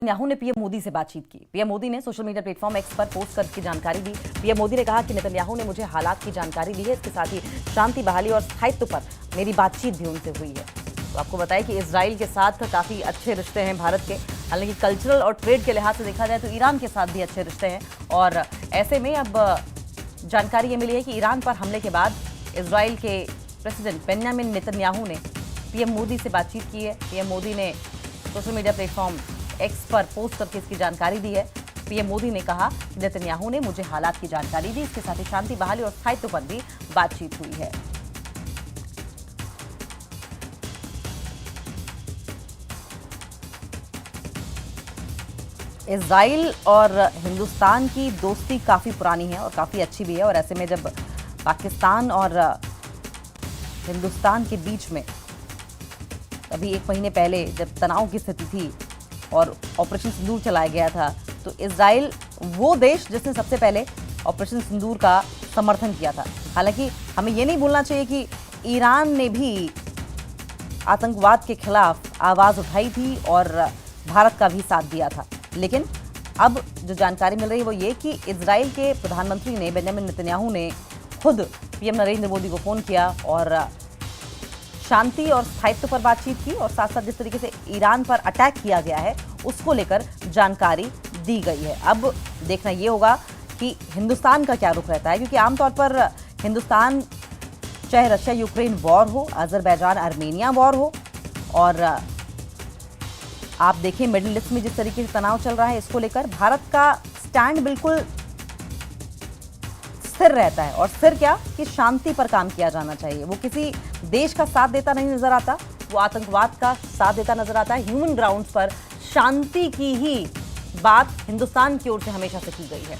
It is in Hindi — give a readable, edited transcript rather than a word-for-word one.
नेतन्याहू ने पीएम मोदी से बातचीत की। पीएम मोदी ने सोशल मीडिया प्लेटफॉर्म एक्स पर पोस्ट करके जानकारी दी। पीएम मोदी ने कहा कि नेतन्याहू ने मुझे हालात की जानकारी दी है, इसके साथ ही शांति बहाली और स्थायित्व पर मेरी बातचीत भी उनसे हुई है। तो आपको बताएं कि इजराइल के साथ काफ़ी अच्छे रिश्ते हैं भारत के। हालांकि कल्चरल और ट्रेड के लिहाज से देखा जाए तो ईरान के साथ भी अच्छे रिश्ते हैं, और ऐसे में अब जानकारी ये मिली है कि ईरान पर हमले के बाद इजराइल के प्रेसिडेंट बेंजामिन नेतन्याहू ने पीएम मोदी से बातचीत की है। पीएम मोदी ने सोशल मीडिया प्लेटफॉर्म एक्स पर पोस्ट करके इसकी जानकारी दी है। पीएम मोदी ने कहा कि नेतन्याहू ने मुझे हालात की जानकारी दी, इसके साथ ही शांति बहाली और स्थायित्व पर भी बातचीत हुई है। इजराइल और हिंदुस्तान की दोस्ती काफ़ी पुरानी है और काफ़ी अच्छी भी है, और ऐसे में जब पाकिस्तान और हिंदुस्तान के बीच में अभी 1 महीने पहले जब तनाव की स्थिति थी और ऑपरेशन सिंदूर चलाया गया था, तो इजराइल वो देश जिसने सबसे पहले ऑपरेशन सिंदूर का समर्थन किया था। हालांकि हमें ये नहीं भूलना चाहिए कि ईरान ने भी आतंकवाद के खिलाफ आवाज़ उठाई थी और भारत का भी साथ दिया था। लेकिन अब जो जानकारी मिल रही है वो ये कि इजराइल के प्रधानमंत्री ने बेंजामिन नेतन्याहू ने खुद पीएम नरेंद्र मोदी को फ़ोन किया और शांति और स्थायित्व पर बातचीत की, और साथ साथ जिस तरीके से ईरान पर अटैक किया गया है उसको लेकर जानकारी दी गई है। अब देखना ये होगा कि हिंदुस्तान का क्या रुख रहता है, क्योंकि आमतौर पर हिंदुस्तान, चाहे रशिया यूक्रेन वॉर हो, अजरबैजान आर्मेनिया वॉर हो, और आप देखें मिडिल ईस्ट में जिस तरीके से तनाव चल रहा है, इसको लेकर भारत का स्टैंड बिल्कुल स्थिर रहता है। और स्थिर क्या कि शांति पर काम किया जाना चाहिए। वो किसी देश का साथ देता नहीं नजर आता, वो आतंकवाद का साथ देता नजर आता है। ह्यूमन ग्राउंड्स पर शांति की ही बात हिंदुस्तान की ओर से हमेशा से की गई है।